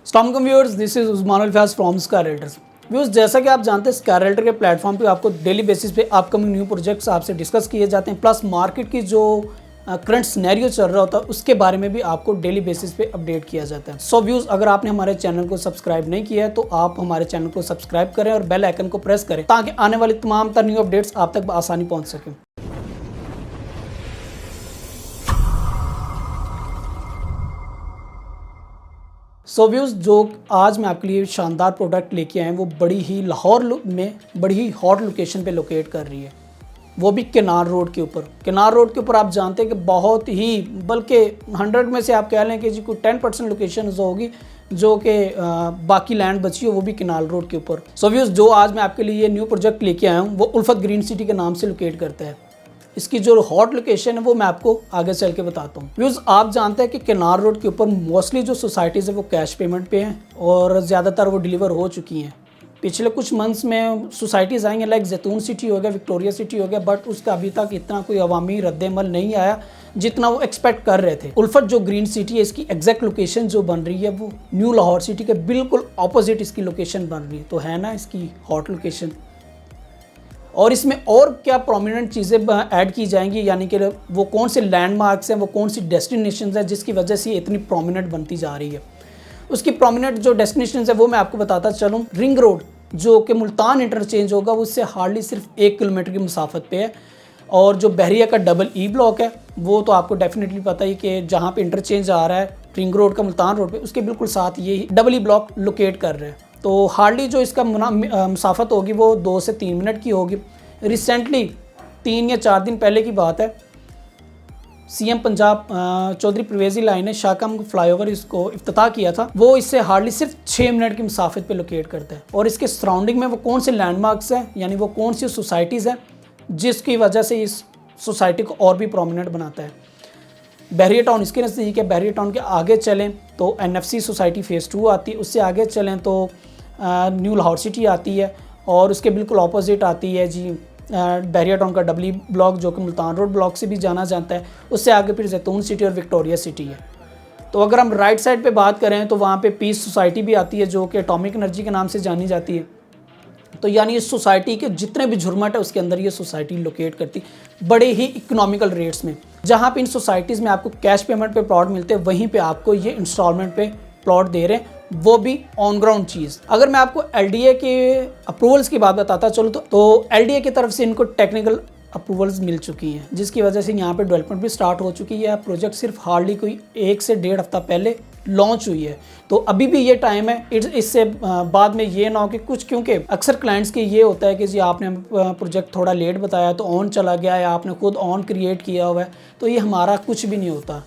अस्सलाम वालेकुम viewers, this is Usman अल्फाज फ्रॉम स्काई रेल्टर्स। व्यूअर्स, जैसा कि आप जानते हैं स्काई रेल्टर के प्लेटफॉर्म पे आपको डेली बेसिस पे अपकमिंग न्यू प्रोजेक्ट्स आपसे डिस्कस किए जाते हैं, प्लस मार्केट की जो करंट सिनेरियो चल रहा होता है उसके बारे में भी आपको डेली बेसिस पे अपडेट किया जाता है। सो व्यूअर्स, अगर आपने हमारे चैनल को सब्सक्राइब नहीं किया है तो आप हमारे चैनल को सब्सक्राइब करें और बेल आइकन को प्रेस करें ताकि आने वाली तमाम तर न्यू अपडेट्स आप तक आसानी पहुँच सकें। सो व्यूज़, जो आज मैं आपके लिए शानदार प्रोडक्ट लेके आए हैं वो लाहौर में बड़ी ही हॉट लोकेशन पे लोकेट कर रही है, वो भी किनार रोड के ऊपर। किनार रोड के ऊपर आप जानते हैं कि बहुत ही, बल्कि 100 में से आप कह लें कि जी कोई 10% लोकेशन होगी जो कि बाकी लैंड बची हो, वो भी किनार रोड के ऊपर। सो व्यूज़, जो आज मैं आपके लिए ये न्यू प्रोजेक्ट लेके आया हूँ वो उल्फत ग्रीन सिटी के नाम से लोकेट करता है। इसकी जो हॉट लोकेशन है वो मैं आपको आगे चल के बताता हूँ। व्यूज़, आप जानते हैं कि किनार रोड के ऊपर मोस्टली जो सोसाइटीज़ है वो कैश पेमेंट पे हैं और ज़्यादातर वो डिलीवर हो चुकी हैं। पिछले कुछ मंथ्स में सोसाइटीज़ आई हैं, लाइक जैतून सिटी हो गया, विक्टोरिया सिटी हो गया, बट उसका अभी तक इतना कोई अवामी रद्द-ए-अमल नहीं आया जितना वो एक्सपेक्ट कर रहे थे। उल्फत जो ग्रीन सिटी है, इसकी एग्जैक्ट लोकेशन जो बन रही है वो न्यू लाहौर सिटी के बिल्कुल अपोजिट इसकी लोकेशन बन रही है। तो है ना इसकी हॉट लोकेशन। और इसमें और क्या प्रोमिनेंट चीज़ें ऐड की जाएंगी, यानी कि वो कौन से लैंडमार्क्स हैं, वो कौन सी डेस्टिनेशंस हैं जिसकी वजह से ये इतनी प्रोमिनेंट बनती जा रही है। उसकी प्रोमिनेंट जो डेस्टिनेशंस है वो मैं आपको बताता चलूँ। रिंग रोड जो कि मुल्तान इंटरचेंज होगा उससे हार्डली सिर्फ 1 किलोमीटर की मुसाफत पे है, और जो बहरिया का डबल ई ब्लॉक है वो तो आपको डेफिनेटली पता ही कि जहाँ पे इंटरचेंज आ रहा है रिंग रोड का मुल्तान रोड पे, उसके बिल्कुल साथ ये डबल ई ब्लॉक लोकेट कर रहे हैं। तो हार्डली जो इसका मुसाफत होगी वो 2 से 3 मिनट की होगी। रिसेंटली 3 या 4 दिन पहले की बात है, सीएम पंजाब चौधरी परवेज़ लाइन ने शाहकम फ्लाईओवर इसको इफ्तिताह किया था। वो इससे हार्डली सिर्फ 6 मिनट की मुसाफत पे लोकेट करता है, और इसके सराउंडिंग में वो कौन से लैंडमार्क्स हैं, यानी वो कौन सी सोसाइटीज़ हैं जिसकी वजह से इस सोसाइटी को और भी प्रोमिनेंट बनाता है। बहरिया टाउन इसके नज़दीक है। बहरिया टाउन के आगे चलें तो NFC सोसाइटी फ़ेज़ 2 आती है, उससे आगे चलें तो न्यू लाहौर सिटी आती है, और उसके बिल्कुल अपोजिट आती है जी बहरिया टाउन का डबल ई ब्लॉक जो कि मुल्तान रोड ब्लॉक से भी जाना जाता है। उससे आगे फिर जैतून सिटी और विक्टोरिया सिटी है। तो अगर हम राइट साइड पे बात करें तो वहाँ पे पीस सोसाइटी भी आती है जो कि एटॉमिक एनर्जी के नाम से जानी जाती है। तो यानी इस सोसाइटी के जितने भी झुरमट है उसके अंदर ये सोसाइटी लोकेट करती बड़े ही इकोनॉमिकल रेट्स में। जहाँ पे इन सोसाइटीज़ में आपको कैश पेमेंट पे प्लॉट मिलते हैं, वहीं पे आपको ये इंस्टॉलमेंट पे प्लॉट दे रहे हैं, वो भी ऑन ग्राउंड चीज़। अगर मैं आपको LDA के अप्रूवल्स की बात बताता चलूँ तो LDA की तरफ से इनको टेक्निकल अप्रूवल्स मिल चुकी हैं, जिसकी वजह से यहाँ पे डेवलपमेंट भी स्टार्ट हो चुकी है। प्रोजेक्ट सिर्फ हार्डली कोई 1 से 1.5 हफ्ता पहले लॉन्च हुई है, तो अभी भी ये टाइम है। इससे बाद में ये ना हो कि कुछ, क्योंकि अक्सर क्लाइंट्स के ये होता है कि जी आपने प्रोजेक्ट थोड़ा लेट बताया तो ऑन चला गया, या आपने खुद ऑन क्रिएट किया हुआ है, तो ये हमारा कुछ भी नहीं होता।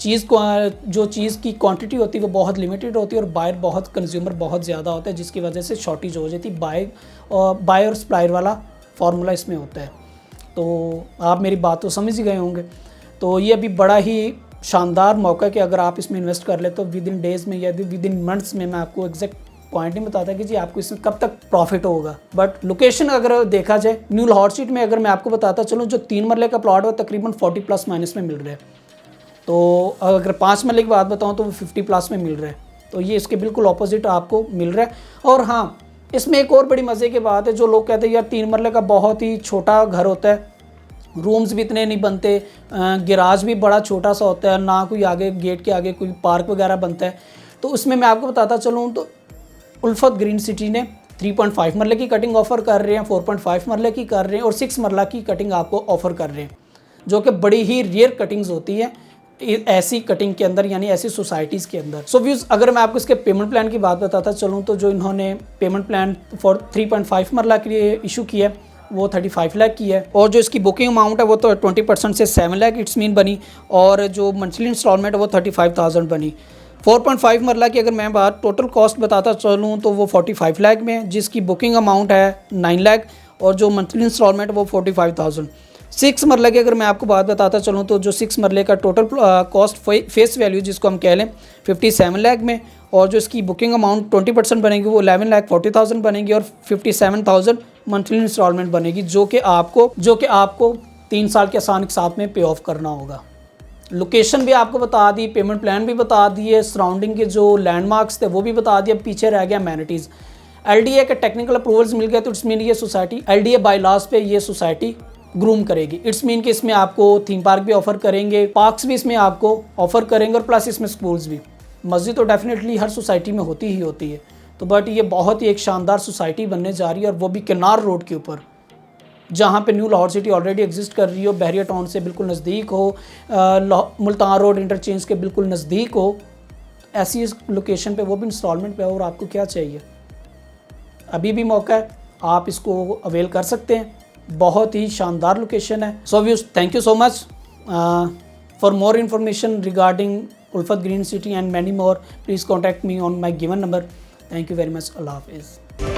जो चीज़ की क्वांटिटी होती है वो बहुत लिमिटेड होती है, और बायर बहुत, कंज्यूमर बहुत ज़्यादा होता है, जिसकी वजह से शॉर्टेज हो जाती है। बाय और सप्लायर वाला फार्मूला इसमें होता है। तो आप मेरी बात तो समझ ही गए होंगे। तो ये अभी बड़ा ही शानदार मौका है कि अगर आप इसमें इन्वेस्ट कर ले तो विद इन डेज़ में या विद इन मंथ्स में, मैं आपको एग्जैक्ट पॉइंट नहीं बताता कि जी आपको इसमें कब तक प्रॉफिट होगा, बट लोकेशन अगर देखा जाए न्यू लाहौर सिटी में, अगर मैं आपको बताता चलूँ, जो 3 मरले का प्लॉट है तकरीबन 40 प्लस माइनस में मिल रहा है। तो अगर 5 मरले की बात बताऊँ तो वो 50 प्लस में मिल रहा है। तो ये इसके बिल्कुल ऑपोजिट आपको मिल रहा है। और हाँ, इसमें एक और बड़ी मज़े की बात है, जो लोग कहते हैं यार 3 मरले का बहुत ही छोटा घर होता है, रूम्स भी इतने नहीं बनते, गैराज भी बड़ा छोटा सा होता है, ना कोई आगे गेट के आगे कोई पार्क वगैरह बनता है। तो उसमें मैं आपको बताता चलूँ तो उल्फत ग्रीन सिटी ने 3.5 मरले की कटिंग ऑफ़र कर रहे हैं, 4.5 मरले की कर रहे हैं, और 6 मरला की कटिंग आपको ऑफ़र कर रहे हैं, जो कि बड़ी ही रेयर कटिंग्स होती है ऐसी कटिंग के अंदर, यानी ऐसी सोसाइटीज़ के अंदर। सो व्यूज़, अगर मैं आपको इसके पेमेंट प्लान की बात बताता चलूँ तो जो इन्होंने पेमेंट प्लान फॉर 3.5 मरला के लिए इशू किया है वो 35 लाख की है, और जो इसकी बुकिंग अमाउंट है वो तो 20% से 7 लाख इट्स मीन बनी, और जो मंथली इंस्टॉलमेंट है वो 35,000 बनी। 4.5 मरला की अगर मैं बात टोटल कॉस्ट बताता चलूँ तो वो 45 लाख में है, जिसकी बुकिंग अमाउंट है 9 लाख, और जो मंथली इंस्टॉलमेंट है वो 45,000। 6 मरले की अगर मैं आपको बात बताता चलूँ तो जो 6 मरले का टोटल कॉस्ट फेस वैल्यू जिसको हम कह लें 57 लाख में, और जो इसकी बुकिंग अमाउंट 20% बनेगी वो 11,40,000 बनेगी, और 57,000 मंथली इंस्टॉलमेंट बनेगी, जो कि आपको 3 साल के आसान के साथ में पे ऑफ करना होगा। लोकेशन भी आपको बता दी, पेमेंट प्लान भी बता दिए, सराउंडिंग के जो लैंडमार्क्स थे वो भी बता दिए। अब पीछे रह गया अमेनिटीज़। एलडीए के टेक्निकल अप्रूवल्स मिल गए तो इट्स मीन ये सोसाइटी एलडीए बाय लॉज पे ये सोसाइटी ग्रूम करेगी। इट्स मीन कि इसमें आपको थीम पार्क भी ऑफर करेंगे, पार्क्स भी इसमें आपको ऑफर करेंगे और प्लस इसमें स्कूल्स भी। मस्जिद तो डेफिनेटली हर सोसाइटी में होती ही होती है, तो बट ये बहुत ही एक शानदार सोसाइटी बनने जा रही है, और वो भी किनार रोड के ऊपर, जहाँ पे new Lahore city already exist कर रही हो, बहरिया टाउन से बिल्कुल नज़दीक हो, मुल्तान रोड इंटरचेंज के बिल्कुल नज़दीक हो, ऐसी इस लोकेशन पे, वो भी इंस्टॉलमेंट पे। और आपको क्या चाहिए, अभी भी मौका है, आप इसको अवेल कर सकते हैं। बहुत ही शानदार लोकेशन है। So views, thank you so much for more information regarding Ulfat green city and many more, please contact me on my given number. Thank you very much. अल्लाह हाफिज़।